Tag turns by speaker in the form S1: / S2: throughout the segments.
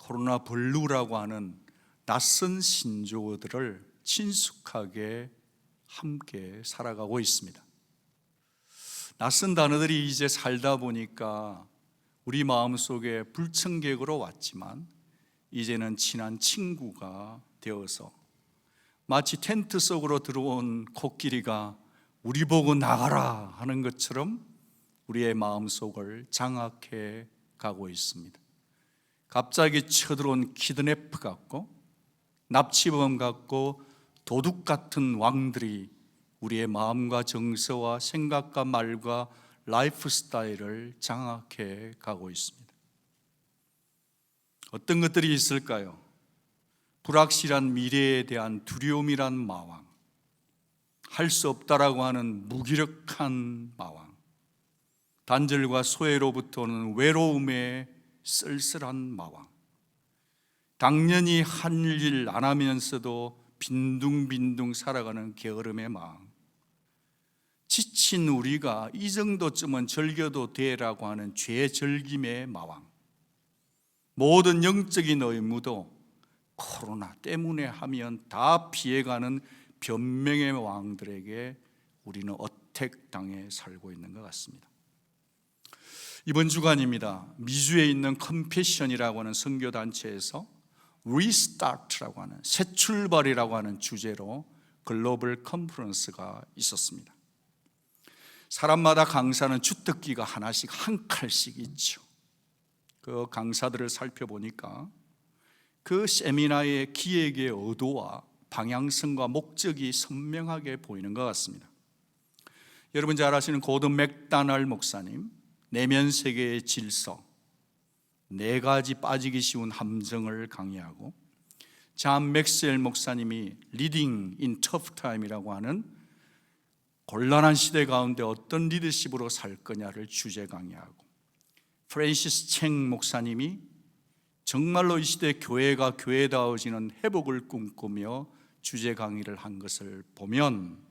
S1: 코로나 블루라고 하는 낯선 신조어들을 친숙하게 함께 살아가고 있습니다. 낯선 단어들이 이제 살다 보니까 우리 마음속에 불청객으로 왔지만 이제는 친한 친구가 되어서 마치 텐트 속으로 들어온 코끼리가 우리 보고 나가라 하는 것처럼 우리의 마음속을 장악해 가고 있습니다. 갑자기 쳐들어온 키드래퍼 같고 납치범 같고 도둑 같은 왕들이 우리의 마음과 정서와 생각과 말과 라이프 스타일을 장악해 가고 있습니다. 어떤 것들이 있을까요? 불확실한 미래에 대한 두려움이란 마왕, 할 수 없다라고 하는 무기력한 마왕, 단절과 소외로부터 오는 외로움의 쓸쓸한 마왕, 당연히 한 일 안 하면서도 빈둥빈둥 살아가는 게으름의 마왕, 지친 우리가 이 정도쯤은 즐겨도 돼라고 하는 죄의 즐김의 마왕, 모든 영적인 의무도 코로나 때문에 하면 다 피해가는 변명의 왕들에게 우리는 어택당해 살고 있는 것 같습니다. 이번 주간입니다. 미주에 있는 컴패션이라고 하는 선교단체에서 리스타트라고 하는 새 출발이라고 하는 주제로 글로벌 컨퍼런스가 있었습니다. 사람마다 강사는 주특기가 하나씩 한 칼씩 있죠. 그 강사들을 살펴보니까 그 세미나의 기획의 의도와 방향성과 목적이 선명하게 보이는 것 같습니다. 여러분 잘 아시는 고든 맥다날 목사님, 내면 세계의 질서, 4가지 빠지기 쉬운 함정을 강의하고, 잔 맥스웰 목사님이 리딩 인 터프 타임이라고 하는 곤란한 시대 가운데 어떤 리더십으로 살 거냐를 주제 강의하고, 프랜시스 챙 목사님이 정말로 이 시대 교회가 교회다워지는 회복을 꿈꾸며 주제 강의를 한 것을 보면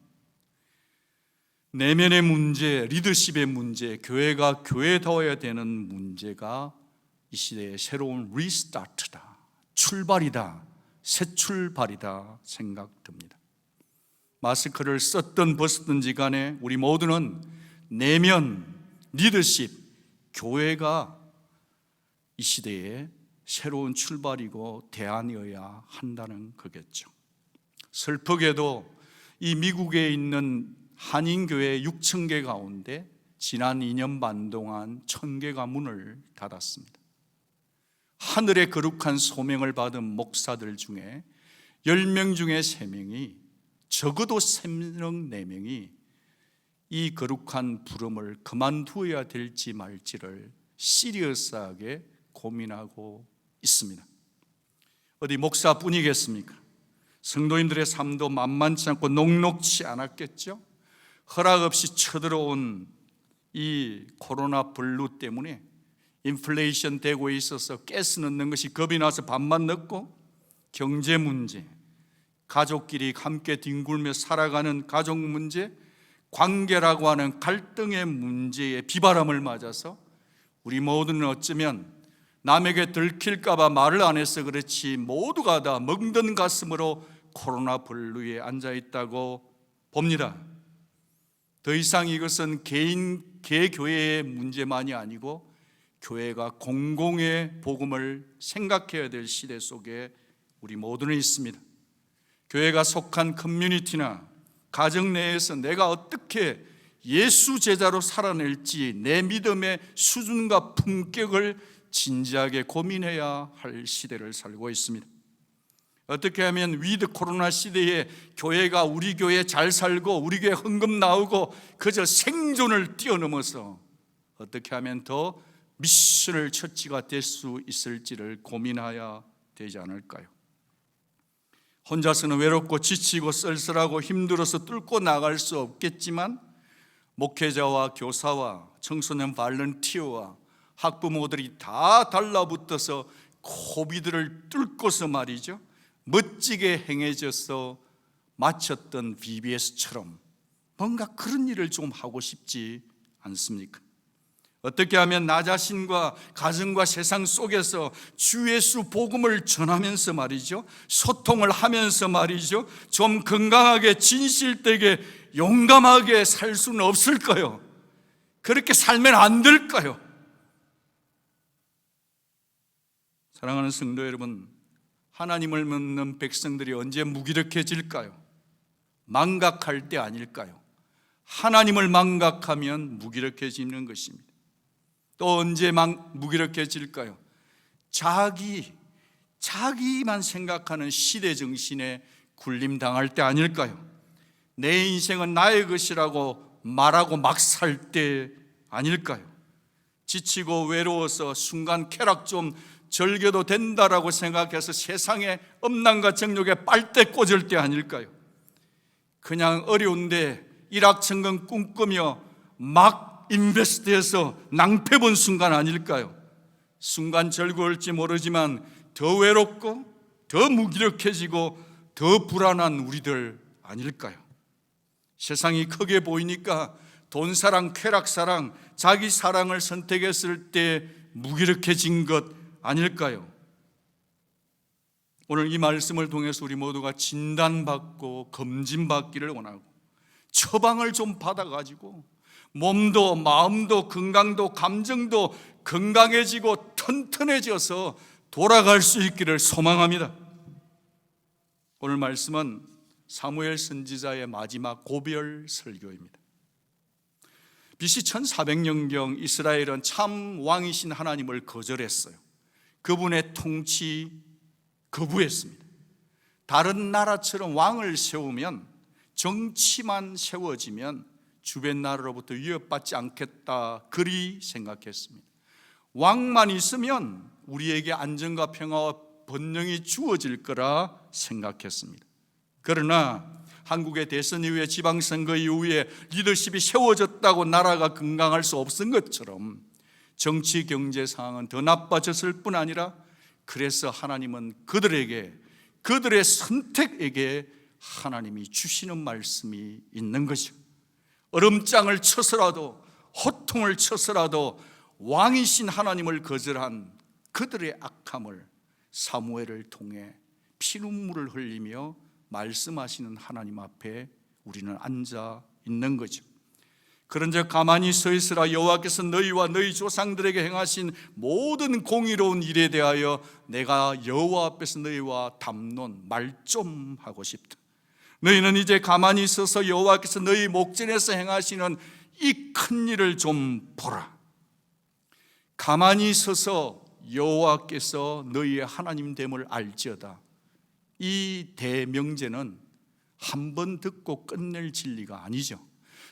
S1: 내면의 문제, 리더십의 문제, 교회가 교회다워야 되는 문제가 이 시대의 새로운 리스타트다, 출발이다, 새 출발이다 생각됩니다. 마스크를 썼든 벗었든지 간에 우리 모두는 내면, 리더십, 교회가 이 시대에 새로운 출발이고 대안이어야 한다는 거겠죠. 슬프게도 이 미국에 있는 한인교회 6,000개 가운데 지난 2년 반 동안 1,000개가 문을 닫았습니다. 하늘의 거룩한 소명을 받은 목사들 중에 10명 중에 3명이, 적어도 3명, 4명이 이 거룩한 부름을 그만두어야 될지 말지를 시리어스하게 고민하고 있습니다. 어디 목사뿐이겠습니까? 성도님들의 삶도 만만치 않고 녹록치 않았겠죠? 허락 없이 쳐들어온 이 코로나 블루 때문에 인플레이션 되고 있어서 가스 넣는 것이 겁이 나서 밥만 넣고, 경제 문제, 가족끼리 함께 뒹굴며 살아가는 가족 문제, 관계라고 하는 갈등의 문제에 비바람을 맞아서 우리 모두는 어쩌면 남에게 들킬까 봐 말을 안 해서 그렇지 모두가 다 멍든 가슴으로 코로나 블루에 앉아있다고 봅니다. 더 이상 이것은 개교회의 문제만이 아니고 교회가 공공의 복음을 생각해야 될 시대 속에 우리 모두는 있습니다. 교회가 속한 커뮤니티나 가정 내에서 내가 어떻게 예수 제자로 살아낼지 내 믿음의 수준과 품격을 진지하게 고민해야 할 시대를 살고 있습니다. 어떻게 하면 위드 코로나 시대에 교회가 우리 교회 잘 살고 우리 교회 헌금 나오고 그저 생존을 뛰어넘어서 어떻게 하면 더 미션을 처치가 될 수 있을지를 고민해야 되지 않을까요? 혼자서는 외롭고 지치고 쓸쓸하고 힘들어서 뚫고 나갈 수 없겠지만 목회자와 교사와 청소년 발런티어와 학부모들이 다 달라붙어서 코비드를 뚫고서 말이죠, 멋지게 행해져서 마쳤던 VBS처럼 뭔가 그런 일을 좀 하고 싶지 않습니까? 어떻게 하면 나 자신과 가정과 세상 속에서 주 예수 복음을 전하면서 말이죠, 소통을 하면서 말이죠, 좀 건강하게 진실되게 용감하게 살 수는 없을까요? 그렇게 살면 안 될까요? 사랑하는 성도 여러분, 하나님을 믿는 백성들이 언제 무기력해질까요? 망각할 때 아닐까요? 하나님을 망각하면 무기력해지는 것입니다. 또 언제 무기력해질까요? 자기만 생각하는 시대 정신에 굴림당할 때 아닐까요? 내 인생은 나의 것이라고 말하고 막 살 때 아닐까요? 지치고 외로워서 순간 쾌락 좀 즐겨도 된다라고 생각해서 세상의 엄난과 정욕에 빨대 꽂을 때 아닐까요? 그냥 어려운데 일확천금 꿈꾸며 막 인베스트해서 낭패 본 순간 아닐까요? 순간 즐거울지 모르지만 더 외롭고 더 무기력해지고 더 불안한 우리들 아닐까요? 세상이 크게 보이니까 돈사랑, 쾌락사랑, 자기 사랑을 선택했을 때 무기력해진 것 아닐까요? 오늘 이 말씀을 통해서 우리 모두가 진단받고 검진받기를 원하고 처방을 좀 받아가지고 몸도 마음도 건강도 감정도 건강해지고 튼튼해져서 돌아갈 수 있기를 소망합니다. 오늘 말씀은 사무엘 선지자의 마지막 고별 설교입니다. BC 1400년경 이스라엘은 참 왕이신 하나님을 거절했어요. 그분의 통치 거부했습니다. 다른 나라처럼 왕을 세우면, 정치만 세워지면 주변 나라로부터 위협받지 않겠다, 그리 생각했습니다. 왕만 있으면 우리에게 안정과 평화와 번영이 주어질 거라 생각했습니다. 그러나 한국의 대선 이후에, 지방선거 이후에 리더십이 세워졌다고 나라가 건강할 수 없은 것처럼 정치 경제 상황은 더 나빠졌을 뿐 아니라, 그래서 하나님은 그들의 선택에게 하나님이 주시는 말씀이 있는 것이죠. 얼음장을 쳐서라도, 호통을 쳐서라도 왕이신 하나님을 거절한 그들의 악함을 사무엘을 통해 피눈물을 흘리며 말씀하시는 하나님 앞에 우리는 앉아 있는 거죠. 그런즉 가만히 서 있으라. 여호와께서 너희와 너희 조상들에게 행하신 모든 공의로운 일에 대하여 내가 여호와 앞에서 너희와 담론, 말 좀 하고 싶다. 너희는 이제 가만히 있어서 여호와께서 너희 목전에서 행하시는 이 큰 일을 좀 보라. 가만히 서서 여호와께서 너희의 하나님 됨을 알지어다. 이 대명제는 한 번 듣고 끝낼 진리가 아니죠.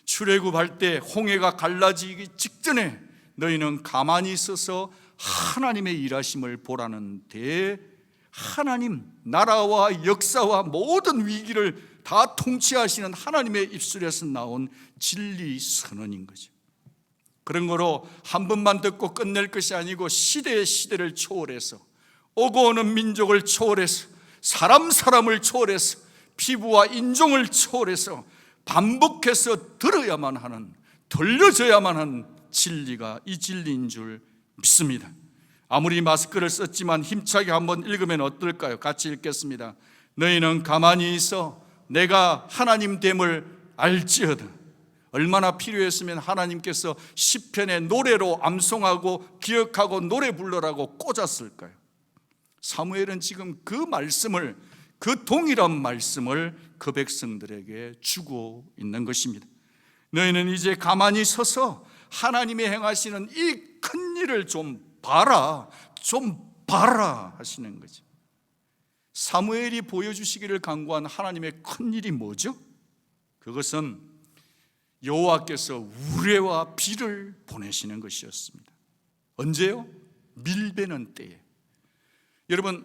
S1: 출애굽할 때 홍해가 갈라지기 직전에 너희는 가만히 있어서 하나님의 일하심을 보라는 하나님, 나라와 역사와 모든 위기를 다 통치하시는 하나님의 입술에서 나온 진리 선언인 거죠. 그런 거로 한 번만 듣고 끝낼 것이 아니고 시대를 초월해서, 오고 오는 민족을 초월해서, 사람을 초월해서, 피부와 인종을 초월해서 반복해서 들어야만 하는, 들려져야만 하는 진리가 이 진리인 줄 믿습니다. 아무리 마스크를 썼지만 힘차게 한번 읽으면 어떨까요? 같이 읽겠습니다. 너희는 가만히 있어 내가 하나님 됨을 알지어다. 얼마나 필요했으면 하나님께서 시편의 노래로 암송하고 기억하고 노래 불러라고 꽂았을까요? 사무엘은 지금 그 말씀을, 그 동일한 말씀을 그 백성들에게 주고 있는 것입니다. 너희는 이제 가만히 서서 하나님이 행하시는 이 큰 일을 좀 봐라 하시는 거죠. 사무엘이 보여주시기를 간구한 하나님의 큰 일이 뭐죠? 그것은 여호와께서 우레와 비를 보내시는 것이었습니다. 언제요? 밀베는 때에. 여러분,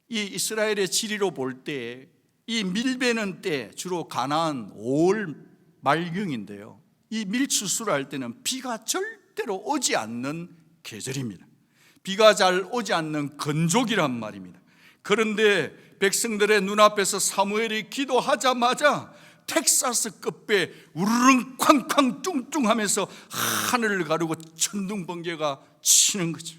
S1: 이 이스라엘의 지리로 볼 때 이 밀베는 때 주로 가나안 5월 말경인데요, 이 밀추수를 할 때는 비가 절대로 오지 않는 계절입니다. 비가 잘 오지 않는 건족이란 말입니다. 그런데 백성들의 눈앞에서 사무엘이 기도하자마자 텍사스 끝배 우르릉 쾅쾅 뚱뚱하면서 하늘을 가르고 천둥번개가 치는 거죠.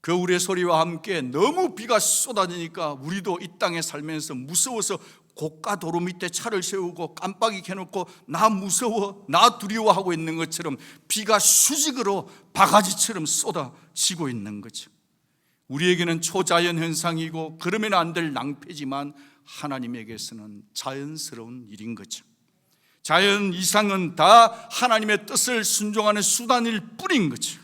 S1: 겨울의 소리와 함께 너무 비가 쏟아지니까 우리도 이 땅에 살면서 무서워서 고가 도로 밑에 차를 세우고 깜빡이 켜놓고 나 무서워, 나 두려워하고 있는 것처럼 비가 수직으로 바가지처럼 쏟아지고 있는 거죠. 우리에게는 초자연 현상이고 그러면 안 될 낭패지만 하나님에게서는 자연스러운 일인 거죠. 자연 이상은 다 하나님의 뜻을 순종하는 수단일 뿐인 거죠.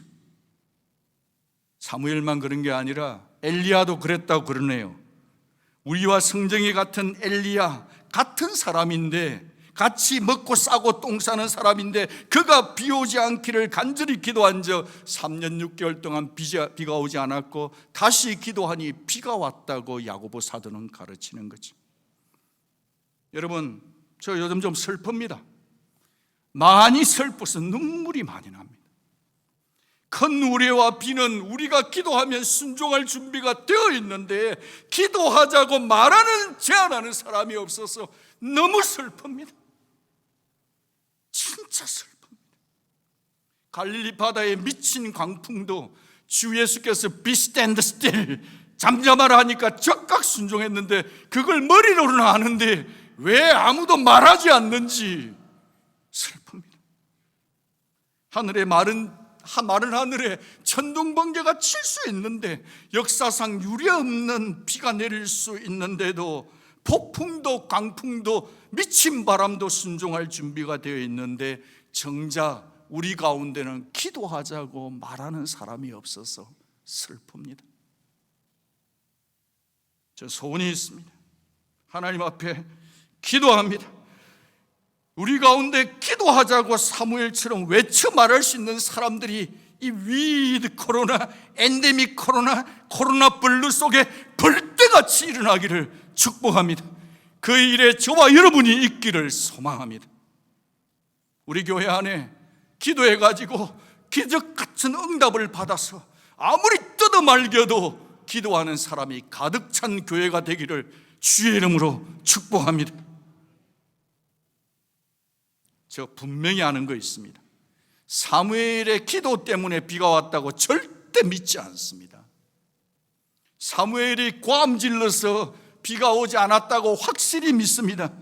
S1: 사무엘만 그런 게 아니라 엘리야도 그랬다고 그러네요. 우리와 성정이 같은 엘리야, 같은 사람인데, 같이 먹고 싸고 똥 싸는 사람인데 그가 비 오지 않기를 간절히 기도한 적 3년 6개월 동안 비가 오지 않았고 다시 기도하니 비가 왔다고 야고보 사도는 가르치는 거죠. 여러분, 저 요즘 좀 슬픕니다. 많이 슬퍼서 눈물이 많이 납니다. 큰 우레와 비는 우리가 기도하면 순종할 준비가 되어 있는데 기도하자고 말하는, 제안하는 사람이 없어서 너무 슬픕니다. 진짜 슬픕니다. 갈릴리 바다에 미친 광풍도 주 예수께서 be stand still, 잠잠하라 하니까 적극 순종했는데 그걸 머리로는 아는데 왜 아무도 말하지 않는지 슬픕니다. 하늘의 마른 하늘에 천둥번개가 칠 수 있는데, 역사상 유례없는 비가 내릴 수 있는데도, 폭풍도 광풍도 미친 바람도 순종할 준비가 되어 있는데 정작 우리 가운데는 기도하자고 말하는 사람이 없어서 슬픕니다. 저 소원이 있습니다. 하나님 앞에 기도합니다. 우리 가운데 기도하자고 사무엘처럼 외쳐 말할 수 있는 사람들이 이 위드 코로나, 엔데믹 코로나 블루 속에 벌떼같이 일어나기를 축복합니다. 그 일에 저와 여러분이 있기를 소망합니다. 우리 교회 안에 기도해가지고 기적 같은 응답을 받아서 아무리 뜯어말겨도 기도하는 사람이 가득 찬 교회가 되기를 주의 이름으로 축복합니다. 저 분명히 아는 거 있습니다. 사무엘의 기도 때문에 비가 왔다고 절대 믿지 않습니다. 사무엘이 고함질러서 비가 오지 않았다고 확실히 믿습니다.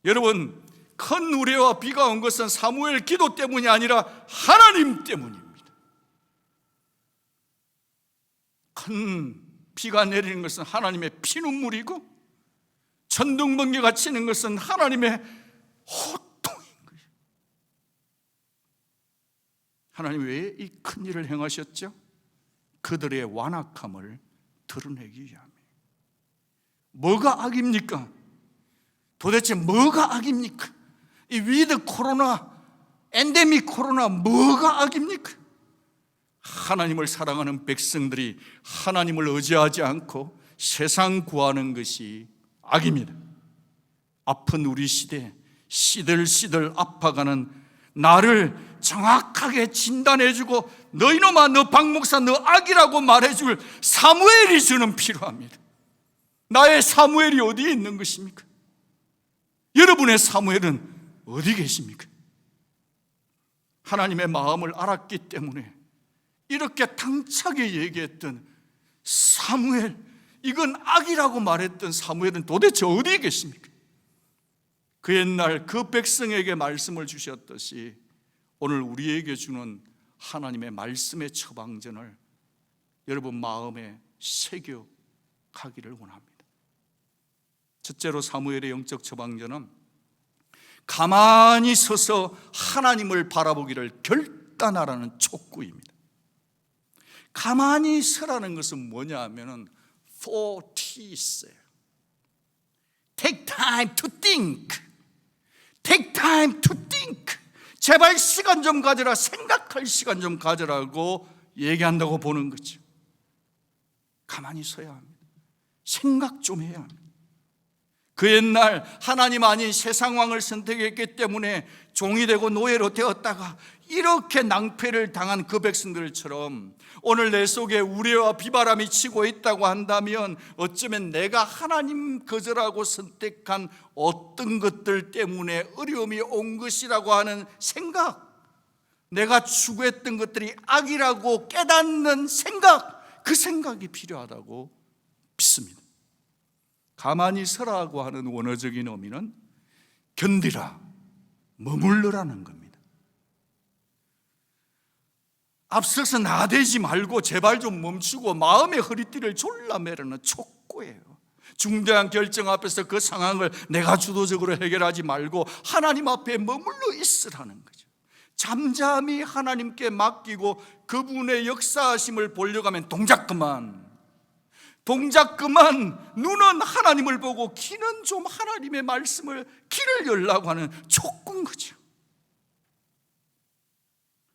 S1: 여러분, 큰 우레와 비가 온 것은 사무엘 기도 때문이 아니라 하나님 때문입니다. 큰 비가 내리는 것은 하나님의 피눈물이고, 천둥번개가 치는 것은 하나님의 호통인 거예요. 하나님 왜 이 큰 일을 행하셨죠? 그들의 완악함을 드러내기 위함이에요. 뭐가 악입니까? 도대체 뭐가 악입니까? 이 위드 코로나, 엔데믹 코로나 뭐가 악입니까? 하나님을 사랑하는 백성들이 하나님을 의지하지 않고 세상 구하는 것이 악입니다. 아픈 우리 시대, 시들시들 아파가는 나를 정확하게 진단해주고 너희놈아, 너 박목사 너 악이라고 말해줄 사무엘이 저는 필요합니다. 나의 사무엘이 어디에 있는 것입니까? 여러분의 사무엘은 어디 계십니까? 하나님의 마음을 알았기 때문에 이렇게 당차게 얘기했던 사무엘, 이건 악이라고 말했던 사무엘은 도대체 어디에 계십니까? 그 옛날 그 백성에게 말씀을 주셨듯이 오늘 우리에게 주는 하나님의 말씀의 처방전을 여러분 마음에 새겨가기를 원합니다. 첫째로 사무엘의 영적 처방전은 가만히 서서 하나님을 바라보기를 결단하라는 촉구입니다. 가만히 서라는 것은 뭐냐 하면은 for T's, take time to think, take time to think. 제발 시간 좀 가져라, 생각할 시간 좀 가져라고 얘기한다고 보는 거죠. 가만히 서야 합니다. 생각 좀 해야 합니다. 그 옛날 하나님 아닌 세상 왕을 선택했기 때문에 종이 되고 노예로 되었다가 이렇게 낭패를 당한 그 백성들처럼 오늘 내 속에 우레와 비바람이 치고 있다고 한다면 어쩌면 내가 하나님 거절하고 선택한 어떤 것들 때문에 어려움이 온 것이라고 하는 생각, 내가 추구했던 것들이 악이라고 깨닫는 생각, 그 생각이 필요하다고 믿습니다. 가만히 서라고 하는 원어적인 의미는 견디라, 머물러라는 겁니다. 앞서서 나대지 말고 제발 좀 멈추고 마음의 허리띠를 졸라매라는 촉구예요. 중대한 결정 앞에서 그 상황을 내가 주도적으로 해결하지 말고 하나님 앞에 머물러 있으라는 거죠. 잠잠히 하나님께 맡기고 그분의 역사하심을 보려고 하면 동작 그만, 눈은 하나님을 보고 귀는 좀 하나님의 말씀을 귀를 열라고 하는 촉구인 거죠.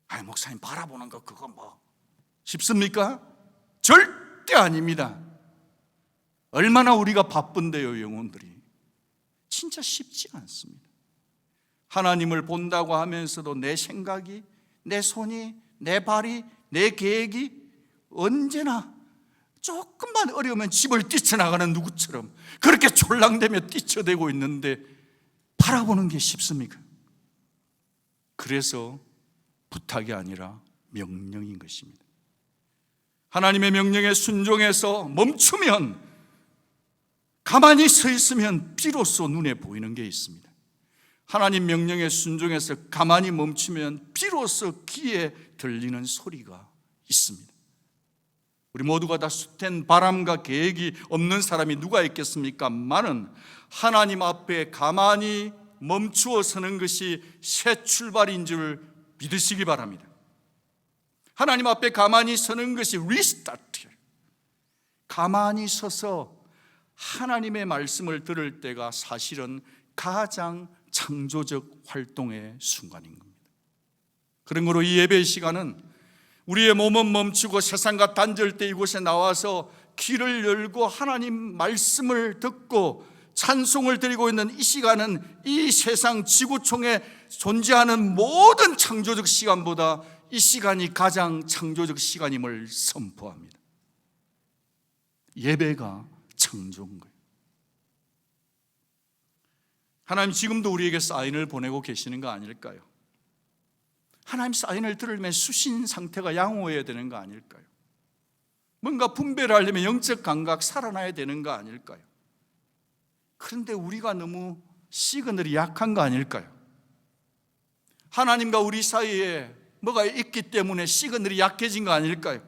S1: 아이, 목사님 바라보는 거 그거 뭐 쉽습니까? 절대 아닙니다. 얼마나 우리가 바쁜데요, 영혼들이. 진짜 쉽지 않습니다. 하나님을 본다고 하면서도 내 생각이, 내 손이, 내 발이, 내 계획이 언제나 조금만 어려우면 집을 뛰쳐나가는 누구처럼 그렇게 졸랑대며 뛰쳐대고 있는데 바라보는 게 쉽습니까? 그래서 부탁이 아니라 명령인 것입니다. 하나님의 명령에 순종해서 멈추면, 가만히 서 있으면 비로소 눈에 보이는 게 있습니다. 하나님 명령에 순종해서 가만히 멈추면 비로소 귀에 들리는 소리가 있습니다. 우리 모두가 다 숱한 바람과 계획이 없는 사람이 누가 있겠습니까? 많은 하나님 앞에 가만히 멈추어 서는 것이 새 출발인 줄 믿으시기 바랍니다. 하나님 앞에 가만히 서는 것이 리스타트예요. 가만히 서서 하나님의 말씀을 들을 때가 사실은 가장 창조적 활동의 순간인 겁니다. 그러므로 이 예배 시간은 우리의 몸은 멈추고 세상과 단절 때 이곳에 나와서 귀를 열고 하나님 말씀을 듣고 찬송을 드리고 있는 이 시간은 이 세상 지구촌에 존재하는 모든 창조적 시간보다 이 시간이 가장 창조적 시간임을 선포합니다. 예배가 창조인 거예요. 하나님 지금도 우리에게 사인을 보내고 계시는 거 아닐까요? 하나님 사인을 들으면 수신 상태가 양호해야 되는 거 아닐까요? 뭔가 분배를 하려면 영적 감각 살아나야 되는 거 아닐까요? 그런데 우리가 너무 시그널이 약한 거 아닐까요? 하나님과 우리 사이에 뭐가 있기 때문에 시그널이 약해진 거 아닐까요?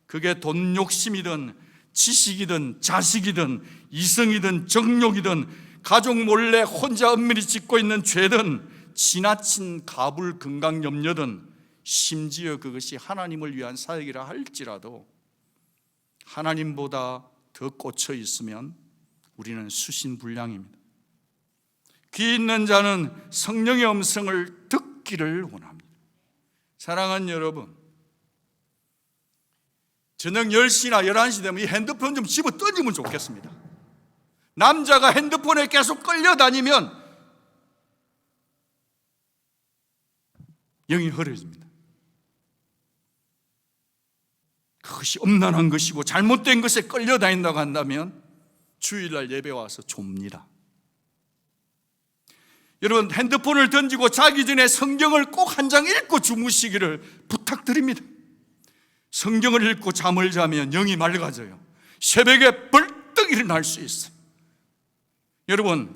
S1: 그게 돈 욕심이든 지식이든 자식이든 이성이든 정욕이든 가족 몰래 혼자 은밀히 짓고 있는 죄든 지나친 가불 건강 염려든 심지어 그것이 하나님을 위한 사역이라 할지라도 하나님보다 더 꽂혀 있으면 우리는 수신불량입니다. 귀 있는 자는 성령의 음성을 듣기를 원합니다. 사랑하는 여러분, 저녁 10시나 11시 되면 이 핸드폰 좀 집어 던지면 좋겠습니다. 남자가 핸드폰에 계속 끌려다니면 영이 흐려집니다. 그것이 엄난한 것이고 잘못된 것에 끌려다닌다고 한다면 주일날 예배 와서 좁니다. 여러분, 핸드폰을 던지고 자기 전에 성경을 꼭 한 장 읽고 주무시기를 부탁드립니다. 성경을 읽고 잠을 자면 영이 맑아져요. 새벽에 벌떡 일어날 수 있어요. 여러분,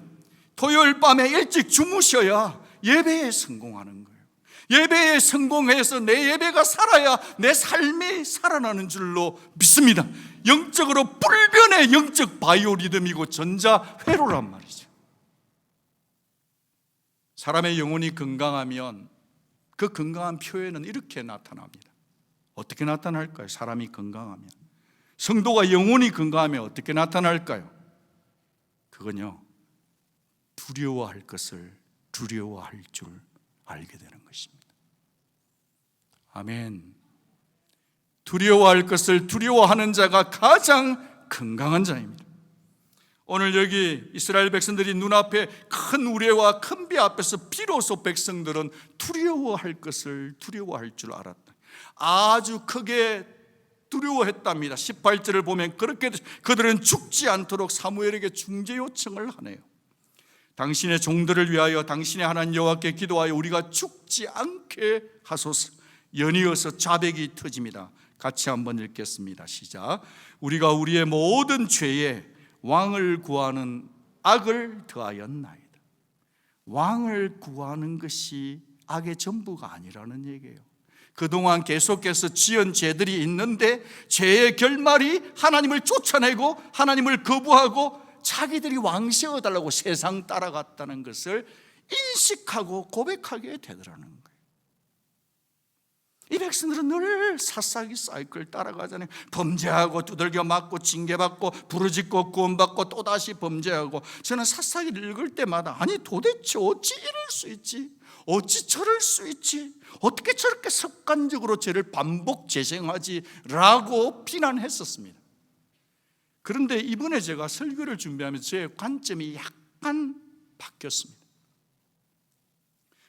S1: 토요일 밤에 일찍 주무셔야 예배에 성공하는 거예요. 예배에 성공해서 내 예배가 살아야 내 삶이 살아나는 줄로 믿습니다. 영적으로 불변의 영적 바이오리듬이고 전자회로란 말이죠. 사람의 영혼이 건강하면 그 건강한 표현은 이렇게 나타납니다. 어떻게 나타날까요? 사람이 건강하면, 성도가 영혼이 건강하면 어떻게 나타날까요? 그건요, 두려워할 것을 두려워할 줄 알게 되는 것입니다. 아멘. 두려워할 것을 두려워하는 자가 가장 건강한 자입니다. 오늘 여기 이스라엘 백성들이 눈앞에 큰 우레와 큰 비 앞에서 비로소 백성들은 두려워할 줄 알았다. 아주 크게 두려워했답니다. 18절을 보면 그렇게 그들은 죽지 않도록 사무엘에게 중재 요청을 하네요. 당신의 종들을 위하여 당신의 하나님 여호와께 기도하여 우리가 죽지 않게 하소서. 연이어서 자백이 터집니다. 같이 한번 읽겠습니다. 시작. 우리가 우리의 모든 죄에 왕을 구하는 악을 더하였나이다. 왕을 구하는 것이 악의 전부가 아니라는 얘기예요. 그동안 계속해서 지은 죄들이 있는데 죄의 결말이 하나님을 쫓아내고 하나님을 거부하고 자기들이 왕 세워달라고 세상 따라갔다는 것을 인식하고 고백하게 되더라는 거예요. 이 백성들은 늘 샅샅이 사이클 따라가잖아요. 범죄하고 두들겨 맞고 징계받고 부르짖고 구원받고 또다시 범죄하고. 저는 샅샅이 읽을 때마다 아니 도대체 어찌 이럴 수 있지? 어찌 저럴 수 있지? 어떻게 저렇게 습관적으로 죄를 반복 재생하지? 라고 비난했었습니다. 그런데 이번에 제가 설교를 준비하면서 제 관점이 약간 바뀌었습니다.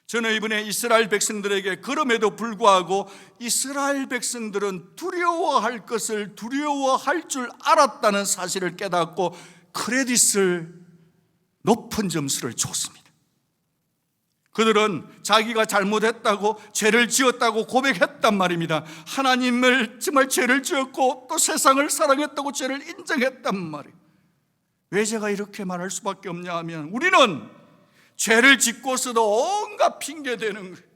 S1: 저는 이번에 이스라엘 백성들에게 그럼에도 불구하고 이스라엘 백성들은 두려워할 것을 두려워할 줄 알았다는 사실을 깨닫고 크레딧을 높은 점수를 줬습니다. 그들은 자기가 잘못했다고 죄를 지었다고 고백했단 말입니다. 하나님을 정말 죄를 지었고 또 세상을 사랑했다고 죄를 인정했단 말이에요. 왜 제가 이렇게 말할 수밖에 없냐 하면 우리는 죄를 짓고서도 온갖 핑계대는 거예요.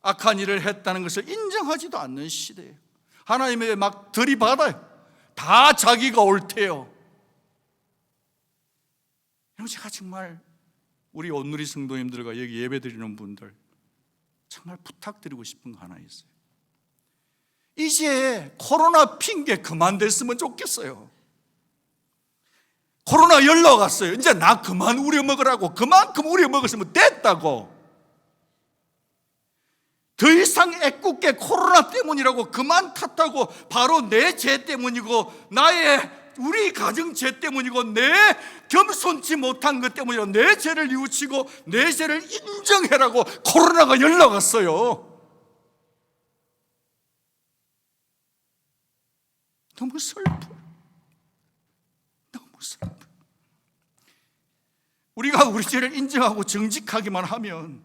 S1: 악한 일을 했다는 것을 인정하지도 않는 시대예요. 하나님에게 막 들이받아요. 다 자기가 옳대요. 제가 정말 우리 온누리 성도님들과 여기 예배드리는 분들 정말 부탁드리고 싶은 거 하나 있어요. 이제 코로나 핑계 그만 됐으면 좋겠어요. 코로나 열러 갔어요. 이제 나 그만 우려먹으라고. 그만큼 우려먹었으면 됐다고. 더 이상 애꿎게 코로나 때문이라고 그만 탓하고 바로 내 죄 때문이고 우리 가정 죄 때문이고 내 겸손치 못한 것 때문이고 내 죄를 뉘우치고 내 죄를 인정해라고 코로나가 열러 갔어요. 너무 슬퍼요. 우리가 우리 죄를 인정하고 정직하기만 하면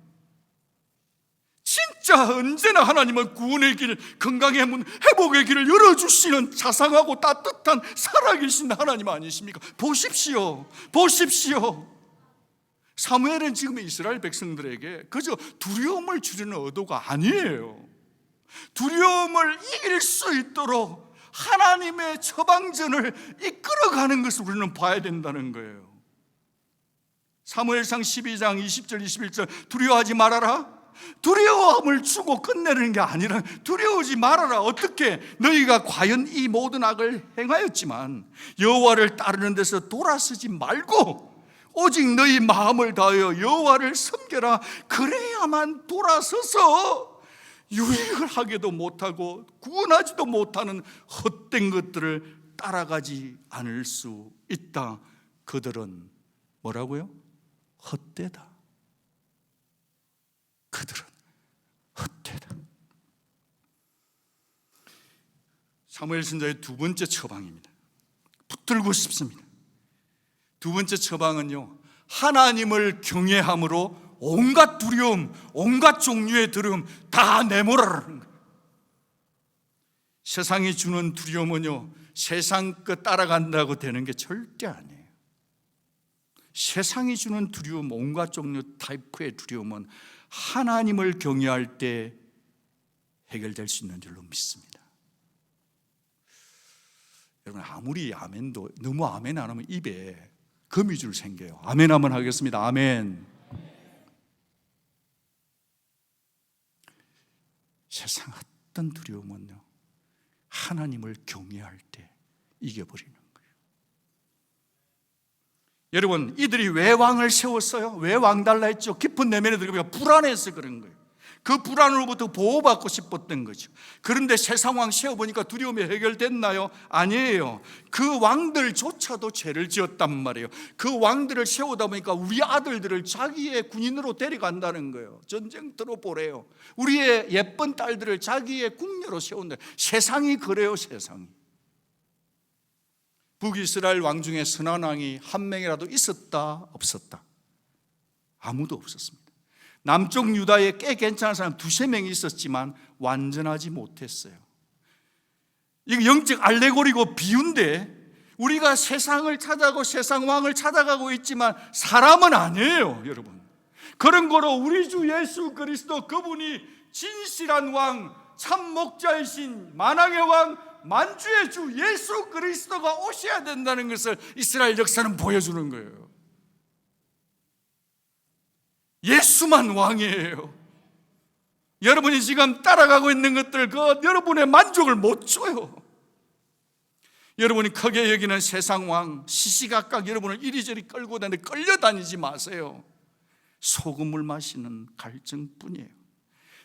S1: 진짜 언제나 하나님은 구원의 길, 건강의 문, 회복의 길을 열어주시는 자상하고 따뜻한 살아계신 하나님 아니십니까? 보십시오. 사무엘은 지금 이스라엘 백성들에게 그저 두려움을 주려는 의도가 아니에요. 두려움을 이길 수 있도록 하나님의 처방전을 이끌어가는 것을 우리는 봐야 된다는 거예요. 사무엘상 12장 20절 21절 두려워하지 말아라. 두려움을 주고 끝내는 게 아니라 두려워하지 말아라. 어떻게? 너희가 과연 이 모든 악을 행하였지만 여호와를 따르는 데서 돌아서지 말고 오직 너희 마음을 다하여 여호와를 섬겨라. 그래야만 돌아서서 유익을 하기도 못하고 구원하지도 못하는 헛된 것들을 따라가지 않을 수 있다. 그들은 뭐라고요? 헛되다. 그들은 헛되다. 사무엘 선지자의 두 번째 처방입니다. 붙들고 싶습니다. 두 번째 처방은요, 하나님을 경외함으로 온갖 두려움, 온갖 종류의 두려움 다 내몰아라는 거예요. 세상이 주는 두려움은요, 세상 것 따라간다고 되는 게 절대 아니에요. 세상이 주는 두려움, 온갖 종류 타입의 두려움은 하나님을 경외할 때 해결될 수 있는 줄로 믿습니다. 여러분, 아무리 아멘도 너무 아멘 안 하면 입에 거미줄 생겨요. 아멘 한번 하겠습니다. 아멘. 세상 어떤 두려움은요, 하나님을 경외할 때 이겨버리는 거예요. 여러분, 이들이 왜 왕을 세웠어요? 왜 왕 달라 했죠? 깊은 내면에 들어가니까 불안해서 그런 거예요. 그 불안으로부터 보호받고 싶었던 거죠. 그런데 새 상황 세워보니까 두려움이 해결됐나요? 아니에요. 그 왕들조차도 죄를 지었단 말이에요. 그 왕들을 세우다 보니까 우리 아들들을 자기의 군인으로 데려간다는 거예요. 전쟁터로 보래요. 우리의 예쁜 딸들을 자기의 궁녀로 세운다. 세상이 그래요, 세상이. 북이스라엘 왕 중에 선한 왕이 한 명이라도 있었다, 없었다? 아무도 없었습니다. 남쪽 유다에 꽤 괜찮은 사람 두세 명이 있었지만 완전하지 못했어요. 이거 영적 알레고리고 비유인데, 우리가 세상을 찾아가고 세상 왕을 찾아가고 있지만 사람은 아니에요, 여러분. 그런 거로 우리 주 예수 그리스도, 그분이 진실한 왕, 참 목자이신 만왕의 왕, 만주의 주 예수 그리스도가 오셔야 된다는 것을 이스라엘 역사는 보여주는 거예요. 예수만 왕이에요. 여러분이 지금 따라가고 있는 것들, 여러분의 만족을 못 줘요. 여러분이 크게 여기는 세상 왕, 시시각각 여러분을 이리저리 끌고 다니는데 끌려다니지 마세요. 소금을 마시는 갈증뿐이에요.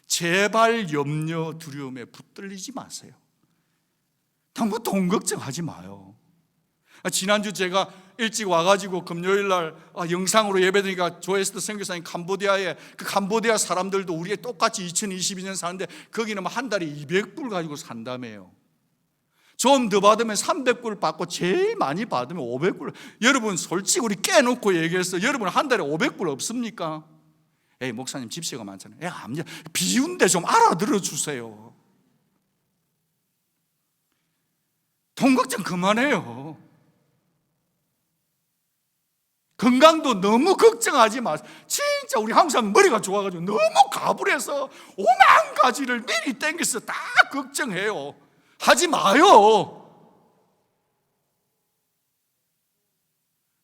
S1: 제발 염려, 두려움에 붙들리지 마세요. 너무 돈 걱정하지 마요. 지난주 제가 일찍 와가지고 금요일날 영상으로 예배드리니까 조에스트 선교사님 캄보디아에, 그 캄보디아 사람들도 우리에 똑같이 2022년 사는데 거기는 한 달에 200불 가지고 산다며요. 좀 더 받으면 300불 받고 제일 많이 받으면 500불. 여러분 솔직히 우리 깨놓고 얘기해서 여러분 한 달에 500불 없습니까? 에이, 목사님 집세가 많잖아요. 비운데 좀 알아들어 주세요. 돈 걱정 그만해요. 건강도 너무 걱정하지 마세요. 진짜 우리 한국 사람 머리가 좋아가지고 너무 가불해서 오만 가지를 미리 땡겨서 다 걱정해요. 하지 마요.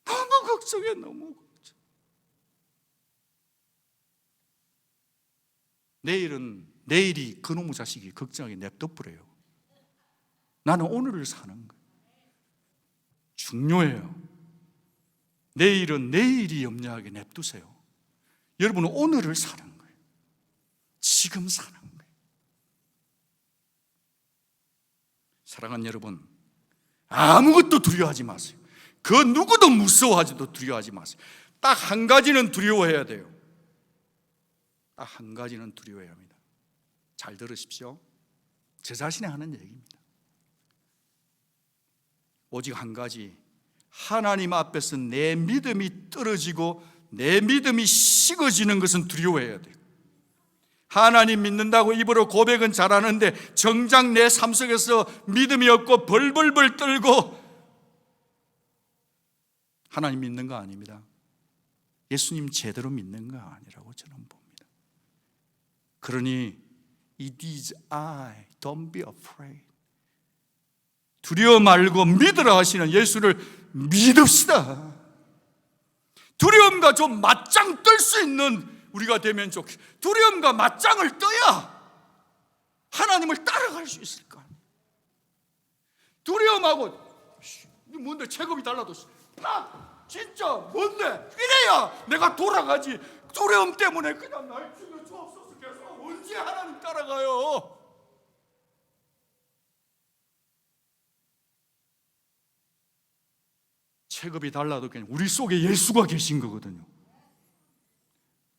S1: 너무 걱정해, 너무 걱정. 내일이 그놈의 자식이 걱정하게 냅둬버려요. 나는 오늘을 사는 거예요. 중요해요. 내일은 내일이 염려하게 냅두세요. 여러분은 오늘을 사는 거예요. 지금 사는 거예요. 사랑하는 여러분, 아무것도 두려워하지 마세요. 그 누구도 무서워하지도 두려워하지 마세요. 딱 한 가지는 두려워해야 돼요. 딱 한 가지는 두려워해야 합니다. 잘 들으십시오. 제 자신이 하는 얘기입니다. 오직 한 가지, 하나님 앞에서 내 믿음이 떨어지고 내 믿음이 식어지는 것은 두려워해야 돼요. 하나님 믿는다고 입으로 고백은 잘하는데 정작 내 삶 속에서 믿음이 없고 벌벌벌 떨고 하나님 믿는 거 아닙니다. 예수님 제대로 믿는 거 아니라고 저는 봅니다. 그러니 It is I, don't be afraid. 두려워 말고 믿으라 하시는 예수를 믿읍시다. 두려움과 좀 맞짱 뜰 수 있는 우리가 되면 좋겠어요. 두려움과 맞짱을 떠야 하나님을 따라갈 수 있을 거 아니에요. 두려움하고 뭔데 체급이 달라도 진짜 뭔데 이래야 내가 돌아가지. 두려움 때문에 그냥 날 죽여 주옵소서 계속 언제 하나님 따라가요. 체급이 달라도 그냥 우리 속에 예수가 계신 거거든요.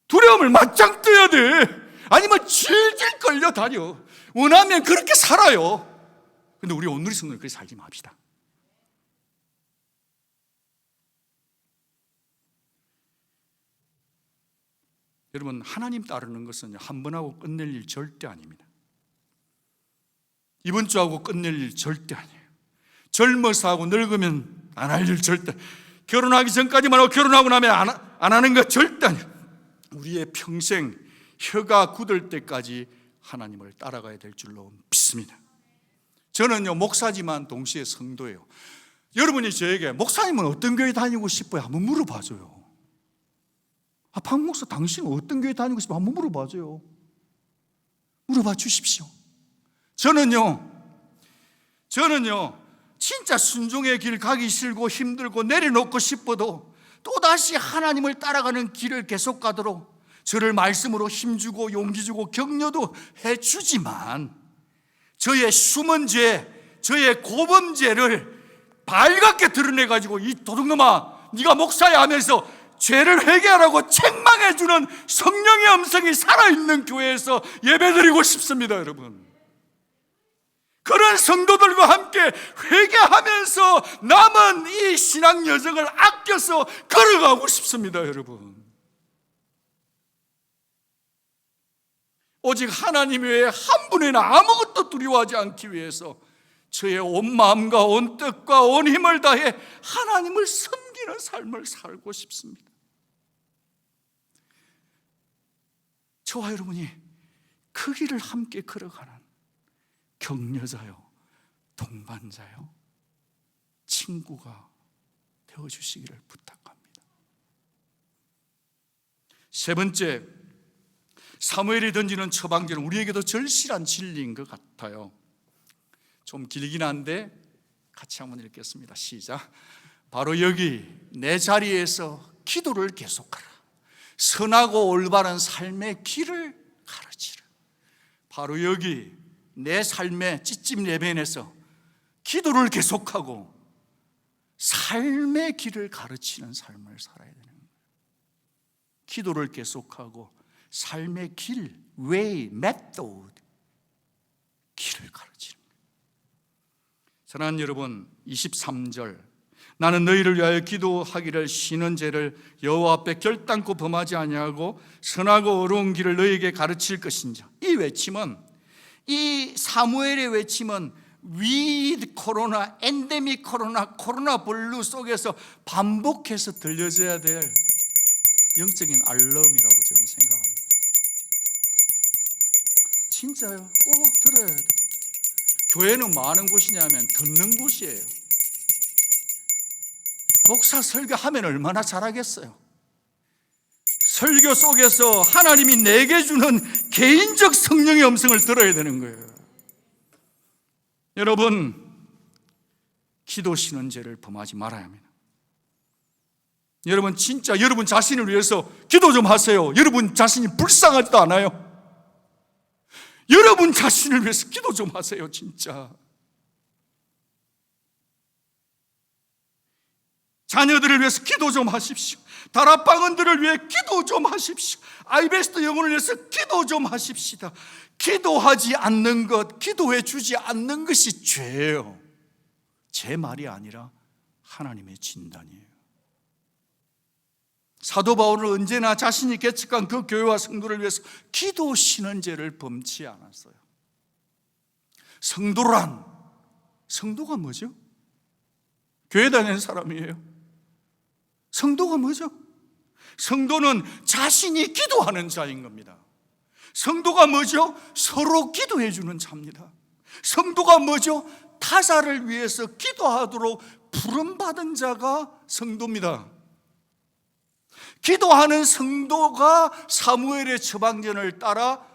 S1: 두려움을 맞짱 떠야 돼. 아니면 질질 끌려다녀. 원하면 그렇게 살아요. 근데 우리 오늘의 성도는 그렇게 살지 맙시다. 여러분, 하나님 따르는 것은 한 번 하고 끝낼 일 절대 아닙니다. 이번 주 하고 끝낼 일 절대 아니에요. 젊어서 하고 늙으면 안 할 일 절대, 결혼하기 전까지만 하고 결혼하고 나면 안 하는 거 절대 아니에요. 우리의 평생 혀가 굳을 때까지 하나님을 따라가야 될 줄로 믿습니다. 저는요 목사지만 동시에 성도예요. 여러분이 저에게 목사님은 어떤 교회 다니고 싶어요? 한번 물어봐줘요. 박 목사 당신은 어떤 교회 다니고 싶어요? 한번 물어봐줘요. 물어봐 주십시오. 저는요 진짜 순종의 길 가기 싫고 힘들고 내려놓고 싶어도 또다시 하나님을 따라가는 길을 계속 가도록 저를 말씀으로 힘주고 용기주고 격려도 해주지만 저의 숨은 죄, 저의 고범죄를 발갛게 드러내가지고 이 도둑놈아 네가 목사야 하면서 죄를 회개하라고 책망해주는 성령의 음성이 살아있는 교회에서 예배드리고 싶습니다. 여러분, 그런 성도들과 함께 회개하면서 남은 이 신앙 여정을 아껴서 걸어가고 싶습니다. 여러분, 오직 하나님 외에 한 분이나 아무것도 두려워하지 않기 위해서 저의 온 마음과 온 뜻과 온 힘을 다해 하나님을 섬기는 삶을 살고 싶습니다. 저와 여러분이 그 길을 함께 걸어가는 격려자요, 동반자요, 친구가 되어주시기를 부탁합니다. 세 번째, 사무엘이 던지는 처방전은 우리에게도 절실한 진리인 것 같아요. 좀 길긴 한데 같이 한번 읽겠습니다. 시작. 바로 여기 내 자리에서 기도를 계속하라. 선하고 올바른 삶의 길을 가르치라. 바로 여기 내 삶의 찌찜 레벤에서 기도를 계속하고 삶의 길을 가르치는 삶을 살아야 되는 거예요. 기도를 계속하고 삶의 길, way, method, 길을 가르치는 거예요. 사랑하는 여러분, 23절 나는 너희를 위하여 기도하기를 쉬는 죄를 여호와 앞에 결단코 범하지 아니하고 선하고 어려운 길을 너희에게 가르칠 것인지. 이 외침은, 이 사무엘의 외침은 위드 코로나, 엔데믹 코로나, 코로나 블루 속에서 반복해서 들려져야 될 영적인 알람이라고 저는 생각합니다. 진짜요? 꼭 들어야 돼요. 교회는 뭐 하는 곳이냐면 듣는 곳이에요. 목사 설교하면 얼마나 잘하겠어요. 설교 속에서 하나님이 내게 주는 개인적 성령의 음성을 들어야 되는 거예요. 여러분, 기도 쉬는 죄를 범하지 말아야 합니다. 여러분, 진짜 여러분 자신을 위해서 기도 좀 하세요. 여러분 자신이 불쌍하지도 않아요. 여러분 자신을 위해서 기도 좀 하세요. 진짜 자녀들을 위해서 기도 좀 하십시오. 다락방언들을 위해 기도 좀 하십시오. 아이베스트 영혼을 위해서 기도 좀 하십시다. 기도하지 않는 것, 기도해 주지 않는 것이 죄예요. 제 말이 아니라 하나님의 진단이에요. 사도 바울은 언제나 자신이 개척한 그 교회와 성도를 위해서 기도 쉬는 죄를 범치 않았어요. 성도란, 성도가 뭐죠? 교회 다니는 사람이에요. 성도가 뭐죠? 성도는 자신이 기도하는 자인 겁니다. 성도가 뭐죠? 서로 기도해 주는 자입니다. 성도가 뭐죠? 타자를 위해서 기도하도록 부름받은 자가 성도입니다. 기도하는 성도가 사무엘의 처방전을 따라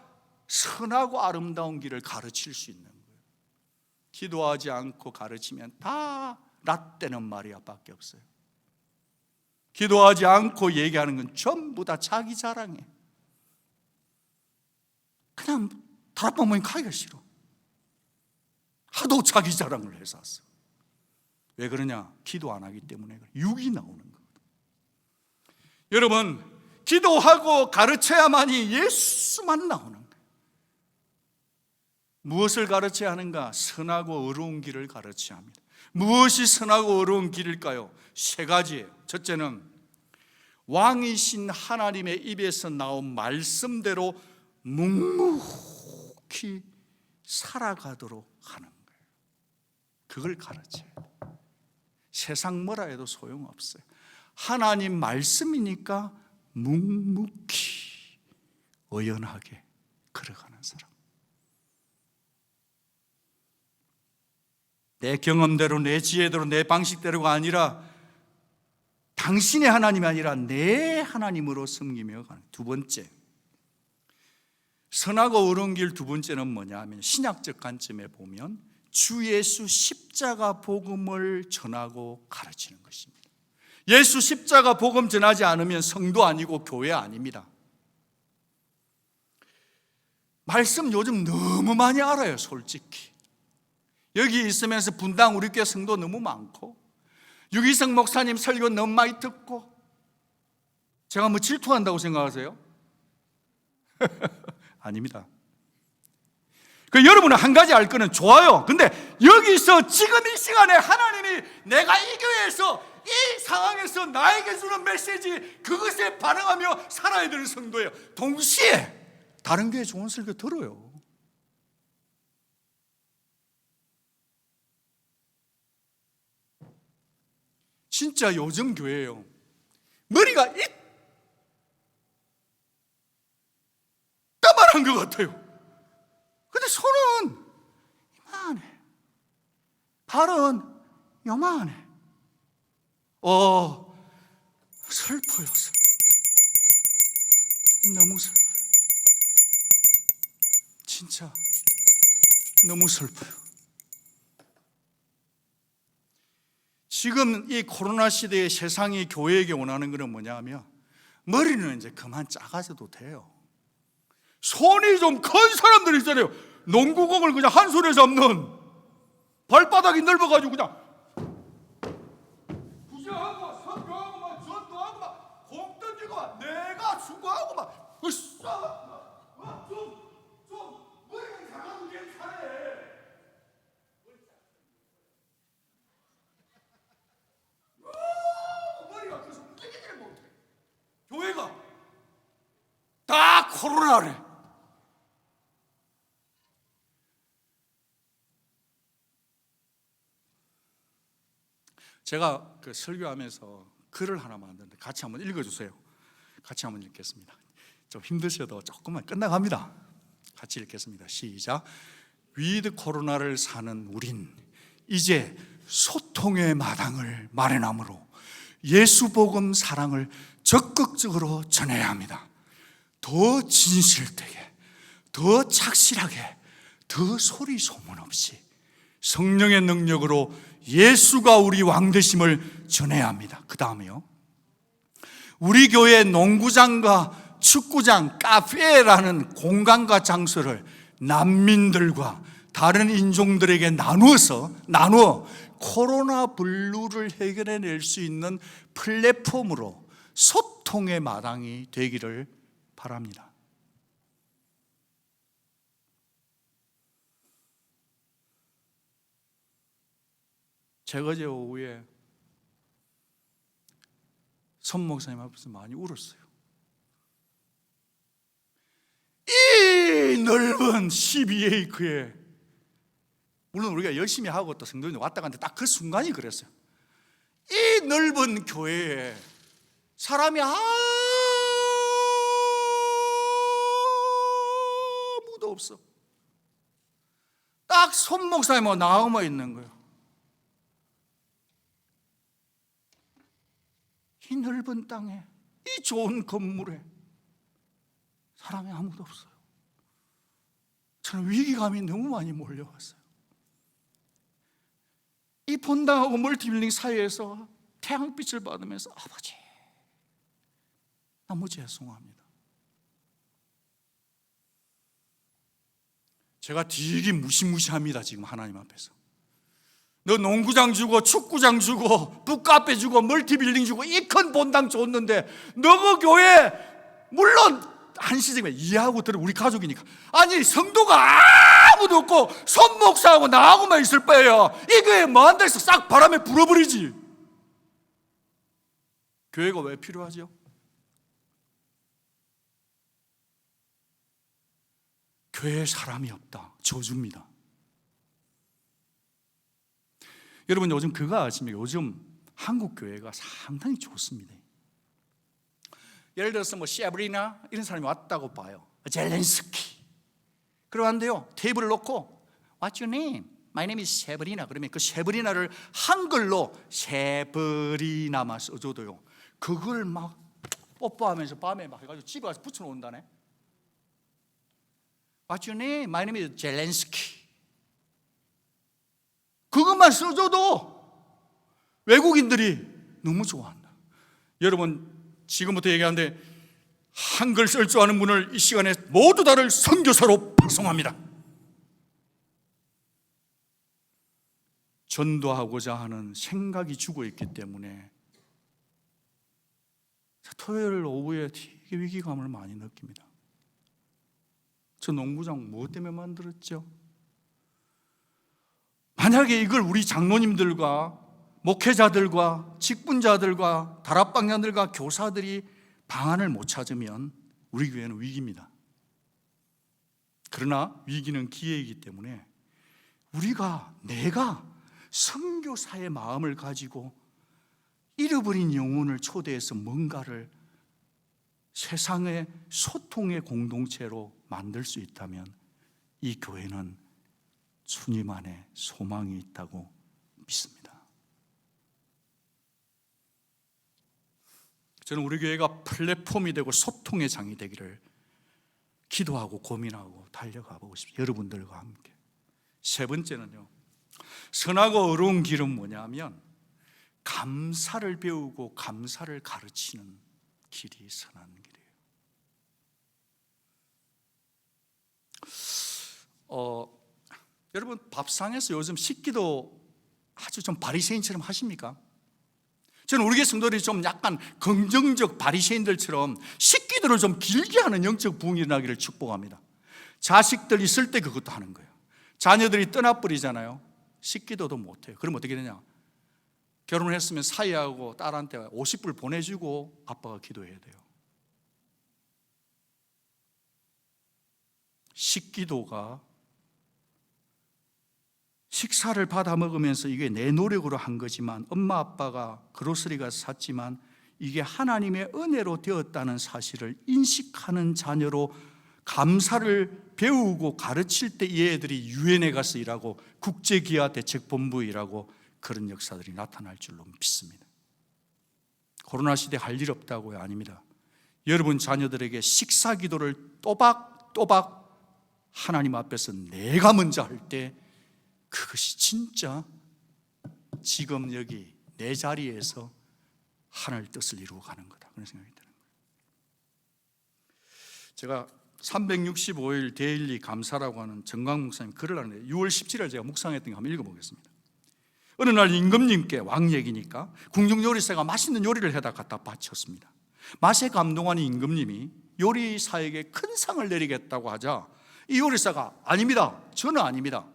S1: 선하고 아름다운 길을 가르칠 수 있는 거예요. 기도하지 않고 가르치면 다 라떼는 말이야 밖에 없어요. 기도하지 않고 얘기하는 건 전부 다 자기 자랑이에요. 그냥 다락방문이 가기가 싫어. 하도 자기 자랑을 해서 왔어. 왜 그러냐? 기도 안 하기 때문에 육이 나오는 거예요. 여러분, 기도하고 가르쳐야만이 예수만 나오는 거예요. 무엇을 가르쳐야 하는가? 선하고 어려운 길을 가르쳐야 합니다. 무엇이 선하고 어려운 길일까요? 세 가지예요. 첫째는 왕이신 하나님의 입에서 나온 말씀대로 묵묵히 살아가도록 하는 거예요. 그걸 가르쳐요. 세상 뭐라 해도 소용없어요. 하나님 말씀이니까 묵묵히 의연하게 걸어가는 사람. 내 경험대로, 내 지혜대로, 내 방식대로가 아니라 당신의 하나님이 아니라 내 하나님으로 섬기며 가는. 두 번째, 선하고 어려운 길 두 번째는 뭐냐 하면 신약적 관점에 보면 주 예수 십자가 복음을 전하고 가르치는 것입니다. 예수 십자가 복음 전하지 않으면 성도 아니고 교회 아닙니다. 말씀 요즘 너무 많이 알아요, 솔직히. 여기 있으면서 분당 우리 교회 성도 너무 많고, 유기성 목사님 설교 너무 많이 듣고, 제가 뭐 질투한다고 생각하세요? 아닙니다. 여러분은 한 가지 알 거는 좋아요. 근데 여기서 지금 이 시간에 하나님이 내가 이 교회에서 이 상황에서 나에게 주는 메시지, 그것에 반응하며 살아야 되는 성도예요. 동시에 다른 교회 좋은 설교 들어요. 진짜 요즘 교회예요. 머리가 이따만한 것 같아요. 근데 손은 이만해, 발은 요만해. 슬퍼요, 슬퍼. 너무 슬퍼요. 진짜 너무 슬퍼요. 지금 이 코로나 시대에 세상이 교회에게 원하는 것은 뭐냐면, 머리는 이제 그만 작아져도 돼요. 손이 좀 큰 사람들이 있잖아요. 농구공을 그냥 한 손에 잡는, 발바닥이 넓어가지고 그냥 부재하고 선교하고 막 전도하고 막 공 던지고 막 내가 수고하고 막 좀 머리가 이상하고 괜찮아. 머리가 그래서 움직이지를 못해. 교회가 다 코로나래. 제가 그 설교하면서 글을 하나 만드는데 같이 한번 읽어주세요. 같이 한번 읽겠습니다. 좀 힘드셔도 조금만 끝나갑니다. 같이 읽겠습니다. 시작. 위드 코로나를 사는 우린 이제 소통의 마당을 마련함으로 예수 복음 사랑을 적극적으로 전해야 합니다. 더 진실되게, 더 착실하게, 더 소리 소문 없이 성령의 능력으로 예수가 우리 왕 되심을 전해야 합니다. 그 다음에요, 우리 교회 농구장과 축구장, 카페라는 공간과 장소를 난민들과 다른 인종들에게 나누어 코로나 블루를 해결해낼 수 있는 플랫폼으로 소통의 마당이 되기를 바랍니다. 제가 어제 오후에 선 목사님 앞에서 많이 울었어요. 이 넓은 12에이크에, 물론 우리가 열심히 하고 또 성도님들 왔다 갔는데 딱 그 순간이 그랬어요. 이 넓은 교회에 사람이 아무도 없어. 딱 손 목사님하고 나오만 있는 거예요. 이 넓은 땅에, 이 좋은 건물에 사람이 아무도 없어요. 저는 위기감이 너무 많이 몰려왔어요. 이 본당하고 멀티빌딩 사이에서 태양빛을 받으면서 아버지, 너무 죄송합니다. 제가 되게 무시무시합니다. 지금 하나님 앞에서. 너 농구장 주고 축구장 주고 북카페 주고 멀티빌딩 주고 이 큰 본당 줬는데 너 그 교회, 물론 한시적이면 이해하고 들어, 우리 가족이니까. 아니 성도가 아무도 없고 손 목사하고 나하고만 있을 바에요. 이 교회 뭐한다 해서 싹 바람에 불어버리지. 교회가 왜 필요하죠? 교회에 사람이 없다, 저주입니다. 여러분 요즘 그거 아십니까? 요즘 한국 교회가 상당히 좋습니다. 예를 들어서 뭐 셰브리나 이런 사람이 왔다고 봐요. 젤렌스키. 그러고 한데요, 테이블을 놓고 What's your name? My name is 셰브리나. 그러면 그 셰브리나를 한글로 셰브리나만 써줘도요, 그걸 막 뽀뽀하면서 밤에 막 해가지고 집에 가서 붙여놓는다네. What's your name? My name is 젤렌스키. 그것만 써줘도 외국인들이 너무 좋아한다. 여러분 지금부터 얘기하는데 한글 쓸 줄 아는 분을 이 시간에 모두 다를 선교사로 파송합니다. 전도하고자 하는 생각이 죽어있기 때문에 토요일 오후에 되게 위기감을 많이 느낍니다. 저 농구장 무엇 때문에 만들었죠? 만약에 이걸 우리 장로님들과 목회자들과 직분자들과 다락방장들과 교사들이 방안을 못 찾으면 우리 교회는 위기입니다. 그러나 위기는 기회이기 때문에 내가 선교사의 마음을 가지고 잃어버린 영혼을 초대해서 뭔가를 세상의 소통의 공동체로 만들 수 있다면 이 교회는 주님 안에 소망이 있다고 믿습니다. 저는 우리 교회가 플랫폼이 되고 소통의 장이 되기를 기도하고 고민하고 달려가 보고 싶습니다. 여러분들과 함께. 세 번째는요, 선하고 어려운 길은 뭐냐면 감사를 배우고 감사를 가르치는 길이 선한 길이에요. 여러분 밥상에서 요즘 식기도 아주 좀 바리새인처럼 하십니까? 저는 우리 교회 성도들이 좀 약간 긍정적 바리새인들처럼 식기도를 좀 길게 하는 영적 부흥이 일어나기를 축복합니다. 자식들 있을 때 그것도 하는 거예요. 자녀들이 떠나버리잖아요. 식기도도 못해요. 그럼 어떻게 되냐? 결혼을 했으면 사위하고 딸한테 50불 보내주고 아빠가 기도해야 돼요. 식기도가 식사를 받아 먹으면서 이게 내 노력으로 한 거지만 엄마 아빠가 그로서리 가서 샀지만 이게 하나님의 은혜로 되었다는 사실을 인식하는 자녀로 감사를 배우고 가르칠 때 이 애들이 유엔에 가서 일하고 국제기아 대책본부에 일하고 그런 역사들이 나타날 줄로 믿습니다. 코로나 시대 할 일 없다고요? 아닙니다. 여러분 자녀들에게 식사 기도를 또박또박 하나님 앞에서 내가 먼저 할 때 그것이 진짜 지금 여기 내 자리에서 하나님의 뜻을 이루어 가는 거다, 그런 생각이 드는 거예요. 제가 365일 데일리 감사라고 하는 정광 목사님 글을 하는데 6월 17일 제가 묵상했던 거 한번 읽어보겠습니다. 어느 날 임금님께 왕 얘기니까 궁중 요리사가 맛있는 요리를 해다 갖다 바쳤습니다. 맛에 감동한 임금님이 요리사에게 큰 상을 내리겠다고 하자 이 요리사가 아닙니다, 저는 아닙니다,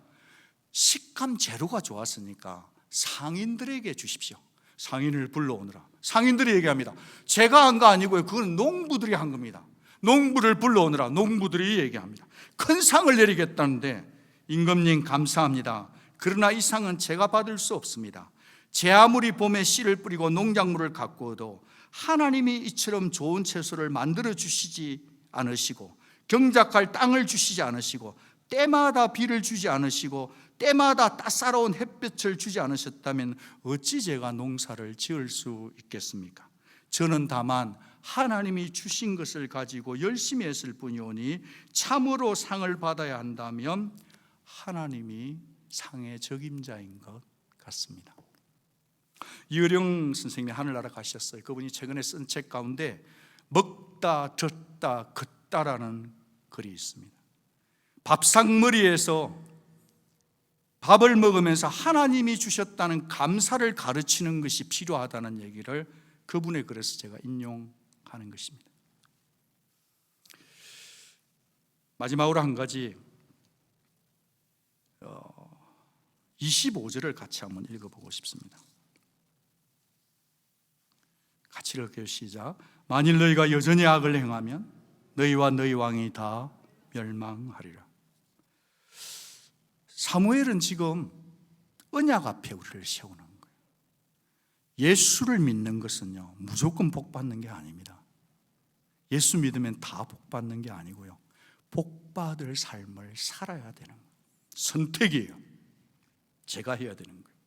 S1: 식감 재료가 좋았으니까 상인들에게 주십시오. 상인을 불러오느라 상인들이 얘기합니다. 제가 한 거 아니고요, 그건 농부들이 한 겁니다. 농부를 불러오느라 농부들이 얘기합니다. 큰 상을 내리겠다는데 임금님 감사합니다. 그러나 이 상은 제가 받을 수 없습니다. 제 아무리 봄에 씨를 뿌리고 농작물을 가꾸어도 하나님이 이처럼 좋은 채소를 만들어 주시지 않으시고 경작할 땅을 주시지 않으시고 때마다 비를 주지 않으시고 때마다 따사로운 햇볕을 주지 않으셨다면 어찌 제가 농사를 지을 수 있겠습니까? 저는 다만 하나님이 주신 것을 가지고 열심히 했을 뿐이오니 참으로 상을 받아야 한다면 하나님이 상의 적임자인 것 같습니다. 이어령 선생님이 하늘나라 가셨어요. 그분이 최근에 쓴 책 가운데 먹다 듣다 걷다라는 글이 있습니다. 밥상머리에서 밥을 먹으면서 하나님이 주셨다는 감사를 가르치는 것이 필요하다는 얘기를 그분의 글에서 제가 인용하는 것입니다. 마지막으로 한 가지 25절을 같이 한번 읽어보고 싶습니다. 같이 읽을게요. 시작. 만일 너희가 여전히 악을 행하면 너희와 너희 왕이 다 멸망하리라. 사무엘은 지금 언약 앞에 우리를 세우는 거예요. 예수를 믿는 것은요, 무조건 복 받는 게 아닙니다. 예수 믿으면 다 복 받는 게 아니고요, 복 받을 삶을 살아야 되는 거예요. 선택이에요. 제가 해야 되는 거예요.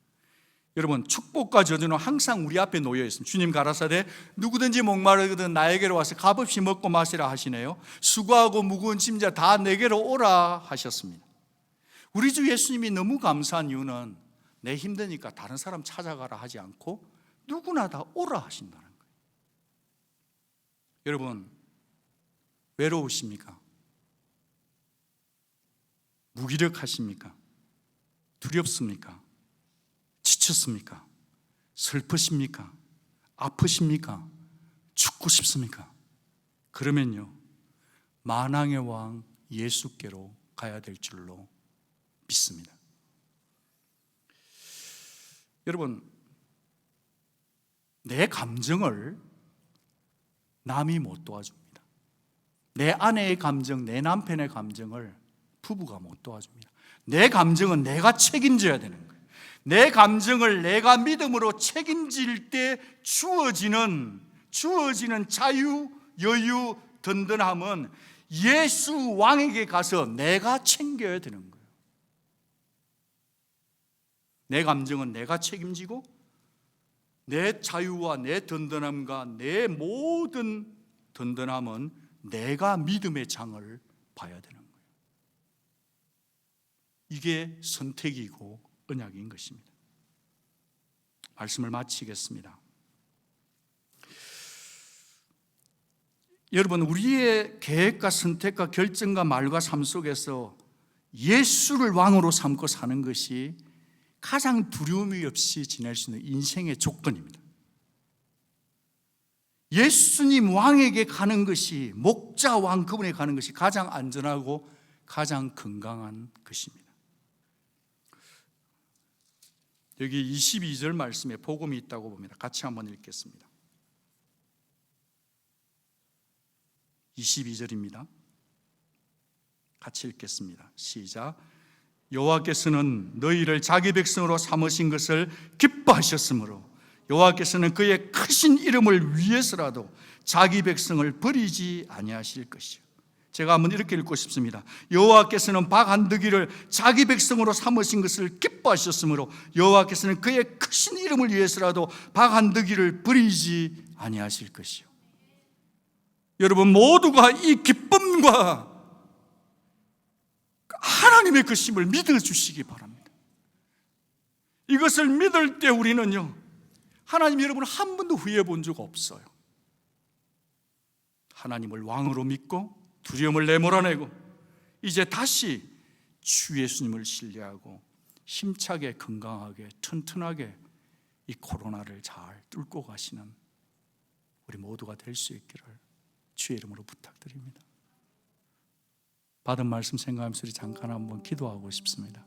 S1: 여러분, 축복과 저주는 항상 우리 앞에 놓여 있습니다. 주님 가라사대 누구든지 목마르거든 나에게로 와서 값없이 먹고 마시라 하시네요. 수고하고 무거운 짐자 다 내게로 오라 하셨습니다. 우리 주 예수님이 너무 감사한 이유는 내 힘드니까 다른 사람 찾아가라 하지 않고 누구나 다 오라 하신다는 거예요. 여러분, 외로우십니까? 무기력하십니까? 두렵습니까? 지쳤습니까? 슬프십니까? 아프십니까? 죽고 싶습니까? 그러면요, 만왕의 왕 예수께로 가야 될 줄로 믿습니다. 여러분, 내 감정을 남이 못 도와줍니다. 내 아내의 감정, 내 남편의 감정을 부부가 못 도와줍니다. 내 감정은 내가 책임져야 되는 거예요. 내 감정을 내가 믿음으로 책임질 때 주어지는 자유, 여유, 든든함은 예수 왕에게 가서 내가 챙겨야 되는 거예요. 내 감정은 내가 책임지고 내 자유와 내 든든함과 내 모든 든든함은 내가 믿음의 장을 봐야 되는 거예요. 이게 선택이고 언약인 것입니다. 말씀을 마치겠습니다. 여러분, 우리의 계획과 선택과 결정과 말과 삶 속에서 예수를 왕으로 삼고 사는 것이 가장 두려움이 없이 지낼 수 있는 인생의 조건입니다. 예수님 왕에게 가는 것이, 목자 왕 그분에게 가는 것이 가장 안전하고 가장 건강한 것입니다. 여기 22절 말씀에 복음이 있다고 봅니다. 같이 한번 읽겠습니다. 22절입니다. 같이 읽겠습니다. 시작. 여호와께서는 너희를 자기 백성으로 삼으신 것을 기뻐하셨으므로 여호와께서는 그의 크신 이름을 위해서라도 자기 백성을 버리지 아니하실 것이요. 제가 한번 이렇게 읽고 싶습니다. 여호와께서는 박한드기를 자기 백성으로 삼으신 것을 기뻐하셨으므로 여호와께서는 그의 크신 이름을 위해서라도 박한드기를 버리지 아니하실 것이요. 여러분 모두가 이 기쁨과 하나님의 크심을 믿어주시기 바랍니다. 이것을 믿을 때 우리는요, 하나님 여러분 한 번도 후회해 본 적 없어요. 하나님을 왕으로 믿고 두려움을 내몰아내고 이제 다시 주 예수님을 신뢰하고 힘차게 건강하게 튼튼하게 이 코로나를 잘 뚫고 가시는 우리 모두가 될 수 있기를 주의 이름으로 부탁드립니다. 받은 말씀 생각하면서 우리 잠깐 한번 기도하고 싶습니다.